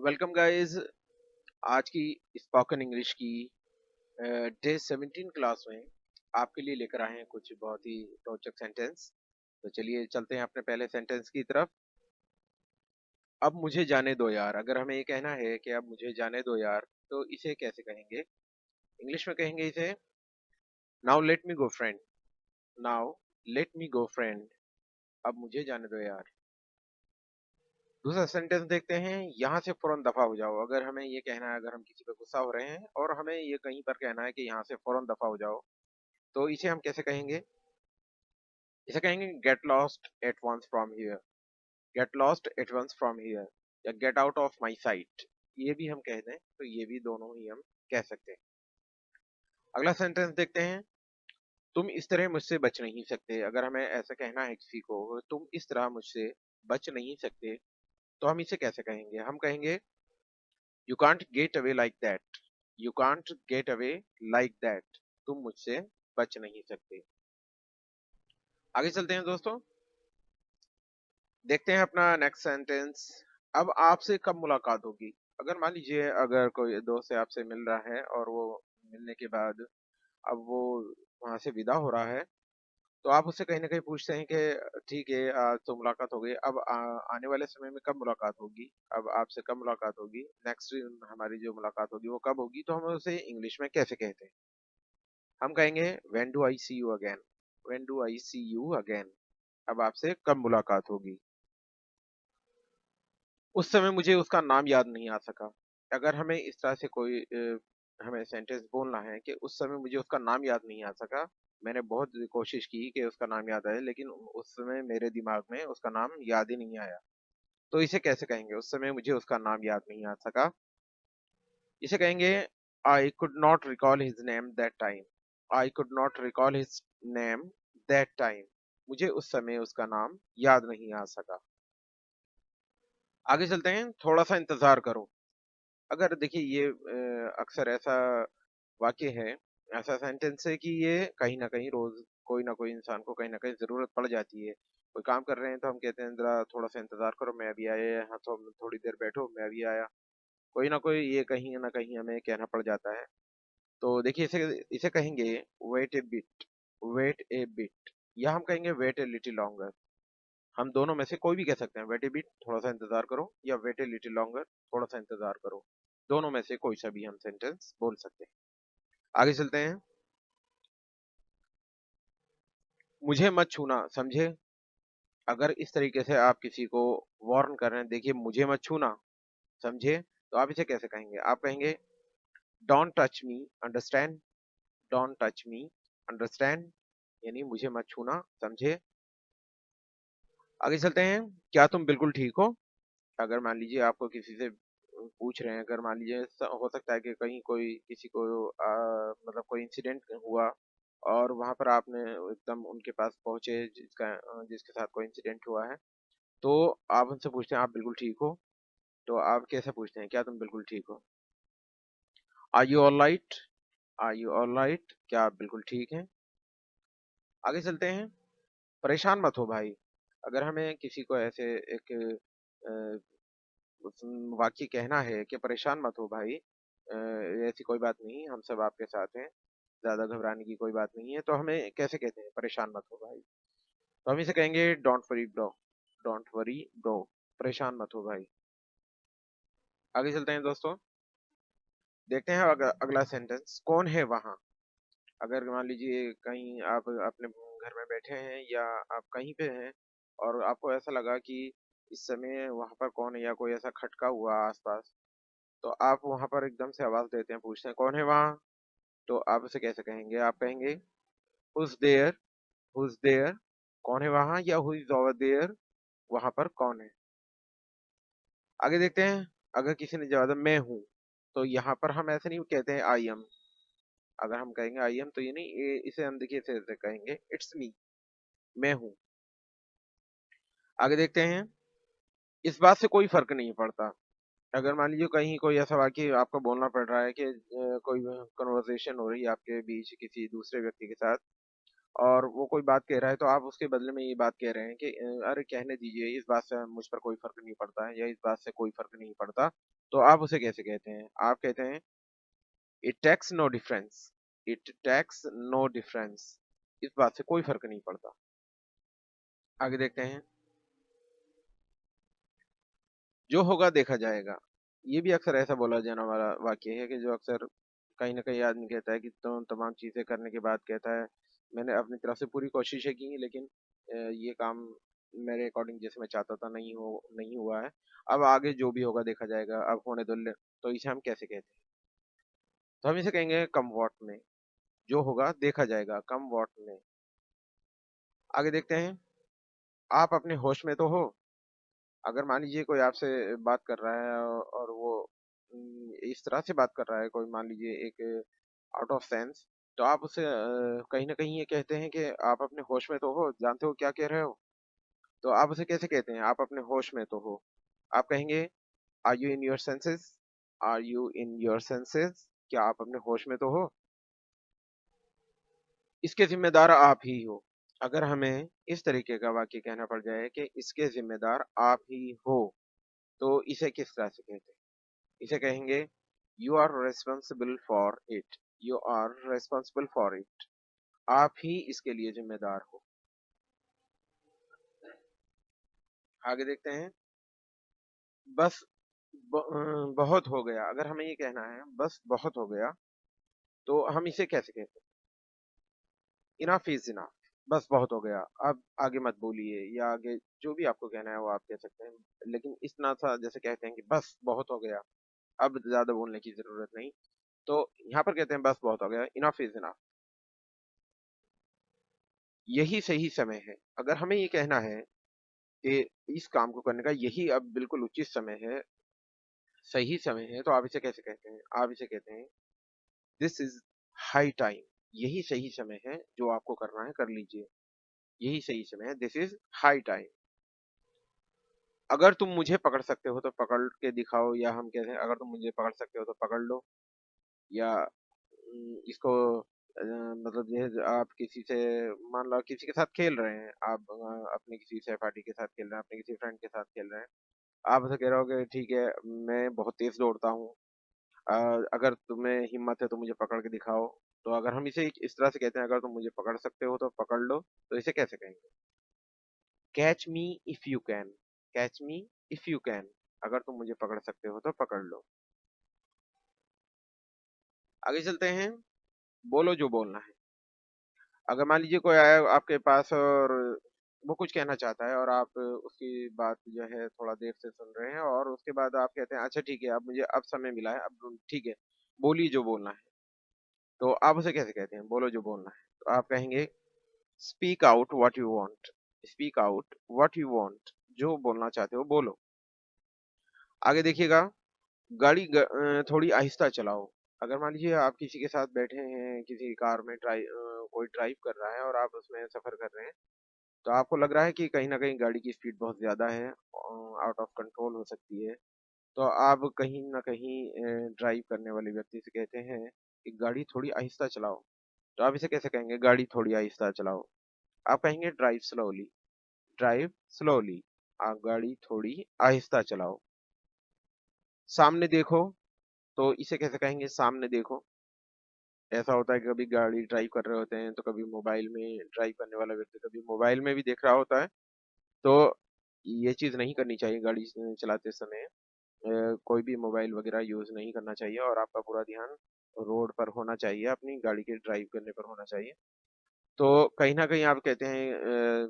Welcome guys. आज की spoken English की डे 17 क्लास में आपके लिए लेकर आए हैं कुछ बहुत ही रोचक सेंटेंस। तो चलिए चलते हैं अपने पहले सेंटेंस की तरफ। अब मुझे जाने दो यार। अगर हमें ये कहना है कि अब मुझे जाने दो यार, तो इसे कैसे कहेंगे? इंग्लिश में कहेंगे इसे नाउ लेट मी गो फ्रेंड। नाउ लेट मी गो फ्रेंड। अब मुझे जाने दो यार। दूसरा सेंटेंस देखते हैं। यहाँ से फौरन दफा हो जाओ। अगर हमें ये कहना है, अगर हम किसी पे गुस्सा हो रहे हैं और हमें ये कहीं पर कहना है कि यहाँ से फौरन दफा हो जाओ, तो इसे हम कैसे कहेंगे? इसे कहेंगे get lost at once from here. Get lost at once from here या get out of my sight. ये भी हम कह दें तो ये भी दोनों ही हम कह सकते हैं। अगला सेंटेंस देखते हैं। तुम इस तरह मुझसे बच नहीं सकते। अगर हमें ऐसा कहना है किसी को, तुम इस तरह मुझसे बच नहीं सकते, तो हम इसे कैसे कहेंगे? हम कहेंगे you can't get away like that. You can't get away like that. तुम मुझसे बच नहीं सकते। आगे चलते हैं दोस्तों। देखते हैं अपना नेक्स्ट सेंटेंस। अब आपसे कब मुलाकात होगी? अगर मान लीजिए अगर कोई दोस्त से आपसे मिल रहा है और वो मिलने के बाद अब वो वहां से विदा हो रहा है, तो आप उससे कहीं ना कहीं पूछते हैं कि ठीक है, आज तो मुलाकात हो गई, अब आने वाले समय में कब मुलाकात होगी? अब आपसे कब मुलाकात होगी? नेक्स्ट हमारी जो मुलाकात होगी वो कब होगी? तो हम उसे इंग्लिश में कैसे कहते हैं? हम कहेंगे when do I see you again. When do I see you again. अब आपसे कब मुलाकात होगी? उस समय मुझे उसका नाम याद नहीं आ सका। अगर हमें इस तरह से कोई हमें सेंटेंस बोलना है कि उस समय मुझे उसका नाम याद नहीं आ सका, मैंने बहुत कोशिश की कि उसका नाम याद आए, लेकिन उस समय मेरे दिमाग में उसका नाम याद ही नहीं आया। तो इसे कैसे कहेंगे? उस समय मुझे उसका नाम याद नहीं आ सका। इसे कहेंगे I could not recall his name that time. I could not recall his name that time. मुझे उस समय उसका नाम याद नहीं आ सका। आगे चलते हैं। थोड़ा सा इंतजार करो। अगर देखिए ये अक्सर ऐसा वाक्य है, ऐसा सेंटेंस है कि ये कहीं ना कहीं रोज कोई ना कोई इंसान को कहीं ना कहीं जरूरत पड़ जाती है। कोई काम कर रहे हैं तो हम कहते हैं जरा थोड़ा सा इंतजार करो, मैं अभी आया। यहाँ तो थोड़ी देर बैठो, मैं अभी आया। कोई ना कोई ये कहीं ना कहीं हमें कहना पड़ जाता है। तो देखिए इसे इसे कहेंगे wait a bit. Wait a bit या हम कहेंगे वेट ए लिटिल लॉन्गर। हम दोनों में से कोई भी कह सकते हैं। वेट ए बिट थोड़ा सा इंतजार करो, या वेट ए लिटिल लॉन्गर थोड़ा सा इंतजार करो। दोनों में से कोई सा भी हम सेंटेंस बोल सकते हैं। आगे चलते हैं। मुझे मत छूना, समझे? अगर इस तरीके से आप किसी को वार्न कर रहे हैं, देखिए मुझे मत छूना, समझे, तो आप इसे कैसे कहेंगे? आप कहेंगे don't touch me, understand. Don't touch me, understand, यानी मुझे मत छूना, समझे। आगे चलते हैं। क्या तुम बिल्कुल ठीक हो? अगर मान लीजिए आपको किसी से पूछ रहे हैं, अगर मान लीजिए हो सकता है कि कहीं कोई किसी को मतलब कोई इंसिडेंट हुआ और वहां पर आपने एकदम उनके पास पहुंचे जिसके साथ कोई इंसिडेंट हुआ है, तो आप उनसे पूछते हैं आप बिल्कुल ठीक हो? तो आप कैसे पूछते हैं? क्या तुम बिल्कुल ठीक हो? Are you all right? Are you all right? क्या आप बिल्कुल ठीक हैं? आगे चलते हैं। परेशान मत हो भाई। अगर हमें किसी को ऐसे एक वाक्य कहना है कि परेशान मत हो भाई, ऐसी कोई बात नहीं, हम सब आपके साथ हैं, ज्यादा घबराने की कोई बात नहीं है, तो हमें कैसे कहते हैं परेशान मत हो भाई? तो हम इसे कहेंगे don't worry bro. Don't worry bro, परेशान मत हो भाई। आगे चलते हैं दोस्तों। देखते हैं अगला सेंटेंस। कौन है वहां? अगर मान लीजिए कहीं आप अपने घर में बैठे हैं या आप कहीं पे हैं और आपको ऐसा लगा कि इस समय वहां पर कौन है, या कोई ऐसा खटका हुआ आसपास, तो आप वहां पर एकदम से आवाज देते हैं, पूछते हैं कौन है वहां? तो आप उसे कैसे कहेंगे? आप कहेंगे हुज देयर। हुज देयर, कौन है वहां, या हु इज ओवर देयर, वहां पर कौन है? आगे देखते हैं। अगर किसी ने जवाब दिया मैं हूं, तो यहाँ पर हम ऐसे नहीं कहते हैं आई एम। अगर हम कहेंगे आई एम, तो ये नहीं, इसे हम देखिए ऐसे कहेंगे इट्स मी, मैं हूं। आगे देखते हैं। इस बात से कोई फर्क नहीं पड़ता। अगर मान लीजिए कहीं कोई ऐसा वाकई आपको बोलना पड़ रहा है कि कोई कन्वर्सेशन हो रही है आपके बीच किसी दूसरे व्यक्ति के साथ, और वो कोई बात कह रहा है तो आप उसके बदले में ये बात कह रहे हैं कि अरे कहने दीजिए, इस बात से मुझ पर कोई फर्क नहीं पड़ता है या इस बात से कोई फर्क नहीं पड़ता, तो आप उसे कैसे कहते हैं? आप कहते हैं it takes no difference, it takes no difference, इस बात से कोई फर्क नहीं पड़ता। आगे देखते हैं, जो होगा देखा जाएगा। ये भी अक्सर ऐसा बोला जाने वाला वाक्य है कि जो अक्सर कहीं ना कहीं आदमी कहता है कि तो तमाम चीजें करने के बाद कहता है मैंने अपनी तरफ से पूरी कोशिशें की लेकिन ये काम मेरे अकॉर्डिंग जैसे मैं चाहता था नहीं हुआ है। अब आगे जो भी होगा देखा जाएगा, अब होने दो तो इसे हम कैसे कहते हैं? तो हम इसे कहेंगे कम वॉट में, जो होगा देखा जाएगा, कम वॉट में। आगे देखते हैं, आप अपने होश में तो हो। अगर मान लीजिए कोई आपसे बात कर रहा है और वो इस तरह से बात कर रहा है, कोई मान लीजिए एक आउट ऑफ सेंस, तो आप उसे कहीं ना कहीं ये कहते हैं कि आप अपने होश में तो हो, जानते हो क्या कह रहे हो। तो आप उसे कैसे कहते हैं? आप अपने होश में तो हो। आप कहेंगे are you in your senses, are you in your senses, क्या आप अपने होश में तो हो? इसके जिम्मेदार आप ही हो। अगर हमें इस तरीके का वाक्य कहना पड़ जाए कि इसके जिम्मेदार आप ही हो, तो इसे किस तरह से कहते हैं? इसे कहेंगे you are responsible for it, you are responsible for it, आप ही इसके लिए जिम्मेदार हो। आगे देखते हैं, बस बहुत हो गया। अगर हमें ये कहना है बस बहुत हो गया, तो हम इसे कैसे कहते हैं? इनफ इज इनफ, बस बहुत हो गया, अब आगे मत बोलिए, या आगे जो भी आपको कहना है वो आप कह सकते हैं, लेकिन इतना सा जैसे कहते हैं कि बस बहुत हो गया, अब ज्यादा बोलने की जरूरत नहीं। तो यहाँ पर कहते हैं बस बहुत हो गया, इनफ इज इनफ, यही सही समय है। अगर हमें ये कहना है कि इस काम को करने का यही अब बिल्कुल उचित समय है, सही समय है, तो आप इसे कैसे कहते हैं? आप इसे कहते हैं दिस इज हाई टाइम, यही सही समय है, जो आपको करना है कर लीजिए, यही सही समय है, दिस इज हाई टाइम। अगर तुम मुझे पकड़ सकते हो तो पकड़ के दिखाओ, या हम कहते हैं अगर तुम मुझे पकड़ सकते हो तो पकड़ लो। या इसको मतलब ये आप किसी से, मान लो किसी के साथ खेल रहे हैं, आप अपने किसी सहपाठी के साथ खेल रहे हैं, अपने किसी फ्रेंड के साथ खेल रहे हैं, आप ऐसे कह रहे हो कि ठीक है मैं बहुत तेज दौड़ता हूँ, अगर तुम्हें हिम्मत है तो मुझे पकड़ के दिखाओ। तो अगर हम इसे इस तरह से कहते हैं अगर तुम मुझे पकड़ सकते हो तो पकड़ लो, तो इसे कैसे कहेंगे? Catch me if you can, catch me if you can, अगर तुम मुझे पकड़ सकते हो तो पकड़ लो। आगे चलते हैं, बोलो जो बोलना है। अगर मान लीजिए कोई आया आपके पास और वो कुछ कहना चाहता है और आप उसकी बात जो है थोड़ा देर से सुन रहे हैं, और उसके बाद आप कहते हैं अच्छा ठीक है अब मुझे अब समय मिला है, अब ठीक है बोलिए जो बोलना है। तो आप उसे कैसे कहते हैं? बोलो जो बोलना है। तो आप कहेंगे speak out what you want, speak out what you want, जो बोलना चाहते हो बोलो। आगे देखिएगा, गाड़ी थोड़ी आहिस्ता चलाओ। अगर मान लीजिए आप किसी के साथ बैठे हैं, किसी कार में कोई ड्राइव कर रहा है और आप उसमें सफर कर रहे हैं, तो आपको लग रहा है कि कहीं न कहीं गाड़ी की स्पीड बहुत ज़्यादा है, आउट ऑफ कंट्रोल हो सकती है। तो आप कहीं न कहीं ड्राइव करने वाले व्यक्ति से कहते हैं कि गाड़ी थोड़ी आहिस्ता चलाओ। तो आप इसे कैसे कहेंगे? गाड़ी थोड़ी आहिस्ता चलाओ। आप कहेंगे ड्राइव स्लोली, आप गाड़ी थोड़ी आहिस्ता चलाओ। सामने देखो, तो इसे कैसे कहेंगे? सामने देखो। ऐसा होता है कि कभी गाड़ी ड्राइव कर रहे होते हैं, तो कभी मोबाइल में ड्राइव करने वाला व्यक्ति कभी मोबाइल में भी देख रहा होता है। तो ये चीज़ नहीं करनी चाहिए गाड़ी चलाते समय। कोई भी मोबाइल वगैरह यूज़ नहीं करना चाहिए और आपका पूरा ध्यान रोड पर होना चाहिए, अपनी गाड़ी के ड्राइव करने पर होना चाहिए। तो कहीं न कहीं आप कहते हैं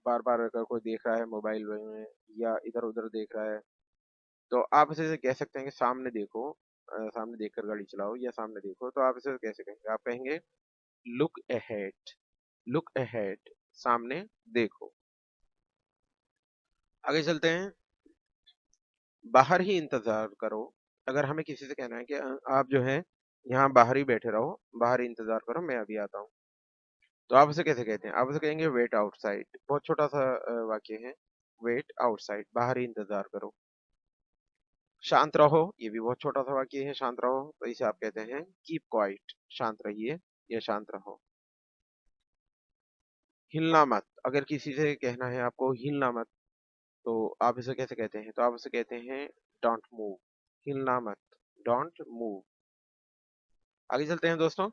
बार-बार अगर कोई देख रहा है मोबाइल में या इधर-उधर देख रहा है, तो आप इसे कह सकते हैं कि सामने देखो, सामने देखकर गाड़ी चलाओ या सामने देखो। तो आप इसे कैसे कहेंगे? आप कहेंगे लुक अहेड, लुक अहेड, सामने देखो। आगे चलते हैं, बाहर ही इंतज़ार करो। अगर हमें किसी से कहना है कि आप जो है यहाँ बाहर ही बैठे रहो, बाहर ही इंतज़ार करो, मैं अभी आता हूँ। तो आप उसे कैसे कहते हैं? आप उसे कहेंगे वेट आउटसाइड। बहुत छोटा-सा वाक्य है, वेट आउटसाइड, बाहर ही इंतज़ार करो। शांत रहो, ये भी बहुत छोटा-सा वाक्य है, शांत रहो, तो इसे आप कहते हैं कीप क्वाइट, शांत रहिए या शांत रहो। हिलना मत। अगर किसी से कहना है आपको हिलना मत, तो आप इसे कैसे कहते हैं? तो आप उसे कहते हैं डोंट मूव। हिलना मत, डोंट मूव। आगे चलते हैं दोस्तों।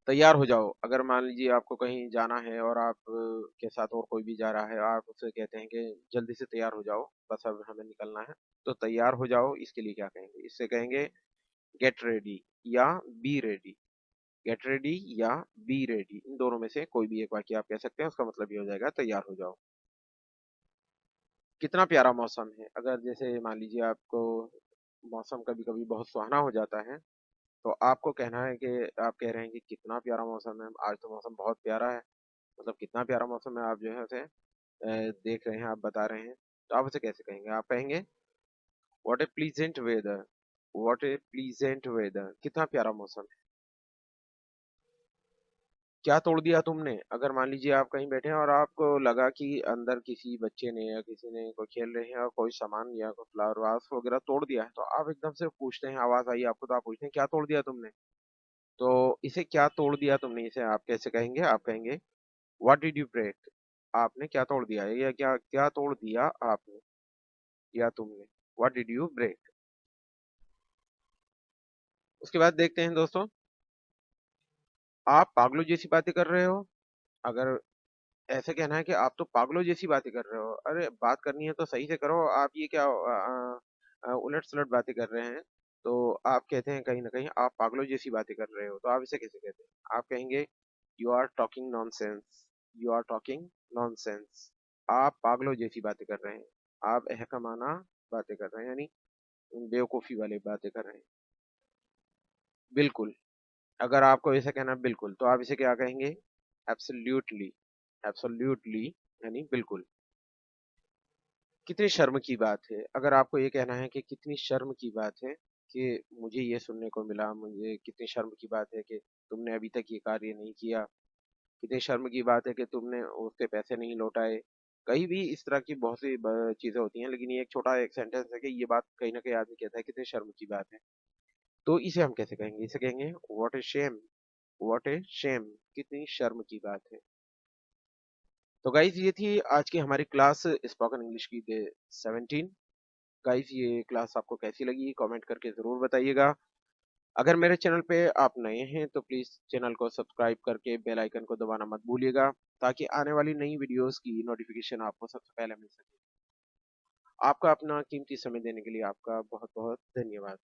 तैयार हो जाओ। अगर मान लीजिए आपको कहीं जाना है और आप के साथ और कोई भी जा रहा है, आप उससे कहते हैं कि जल्दी से तैयार हो जाओ, बस अब हमें निकलना है। तो तैयार हो जाओ, इसके लिए क्या कहेंगे? इससे कहेंगे गेट रेडी या बी रेडी। गेट रेडी या बी रेडी, इन दोनों में से कोई भी एक वाक्य आप कह सकते हैं, उसका मतलब ये हो जाएगा तैयार हो जाओ। कितना प्यारा मौसम है। अगर जैसे मान लीजिए आपको मौसम कभी कभी बहुत सुहाना हो जाता है, तो आपको कहना है कि आप कह रहे हैं कि कितना प्यारा मौसम है, आज तो मौसम बहुत प्यारा है। मतलब कितना प्यारा मौसम है, आप जो है उसे देख रहे हैं, आप बता रहे हैं। तो आप उसे कैसे कहेंगे? आप कहेंगे what a pleasant weather. What a pleasant weather, कितना प्यारा मौसम है। क्या तोड़ दिया तुमने? अगर मान लीजिए आप कहीं बैठे हैं और आपको लगा कि अंदर किसी बच्चे ने या किसी ने कोई खेल रहे हैं और कोई सामान या कोई फ्लावर वास वगैरह तोड़ दिया है, तो आप एकदम से पूछते हैं, आवाज आई आपको, तो आप पूछते हैं क्या तोड़ दिया तुमने? तो इसे क्या तोड़ दिया तुमने, इसे आप कैसे कहेंगे? आप कहेंगे व्हाट डिड यू ब्रेक। आपने क्या तोड़ दिया है, या क्या क्या तोड़ दिया आपने या तुमने? What did you break. उसके बाद देखते हैं दोस्तों, आप पागलों जैसी बातें कर रहे हो। अगर ऐसे कहना है कि आप तो पागलों जैसी बातें कर रहे हो, अरे बात करनी है तो सही से करो, आप ये क्या उलट सुलट बातें कर रहे हैं। तो आप कहते हैं कहीं ना कहीं आप पागलों जैसी बातें कर रहे हो, तो आप इसे कैसे कहते हैं? आप कहेंगे you are talking nonsense. You are talking nonsense. आप पागलों जैसी बातें कर रहे हैं, आप अहकमाना बातें कर रहे हैं, यानी बेवकूफी वाली बातें कर रहे हैं। बिल्कुल। अगर आपको ऐसा कहना है बिल्कुल, तो आप इसे क्या कहेंगे? एब्सोल्युटली। एब्सोल्युटली यानी बिल्कुल। कितनी शर्म की बात है। अगर आपको ये कहना है कि कितनी शर्म की बात है कि मुझे ये सुनने को मिला, मुझे कितनी शर्म की बात है कि तुमने अभी तक ये कार्य नहीं किया। कितनी शर्म की बात है कि तुमने उसके पैसे नहीं लौटाए। कहीं भी इस तरह की बहुत सी चीजें होती हैं, लेकिन ये एक छोटा एक सेंटेंस है कि ये बात कहीं ना कहीं आदमी कहता है कितनी शर्म की बात है। तो इसे हम कैसे कहेंगे? इसे कहेंगे what a shame. What a shame, कितनी शर्म की बात है। तो गाइज ये थी आज की हमारी क्लास स्पोकन इंग्लिश की डे 17। गाइज ये क्लास आपको कैसी लगी कमेंट करके ज़रूर बताइएगा। अगर मेरे चैनल पे आप नए हैं तो प्लीज़ चैनल को सब्सक्राइब करके बेल आइकन को दबाना मत भूलिएगा, ताकि आने वाली नई वीडियोस की नोटिफिकेशन आपको सबसे पहले मिल सके। आपका अपना कीमती समय देने के लिए आपका बहुत बहुत धन्यवाद।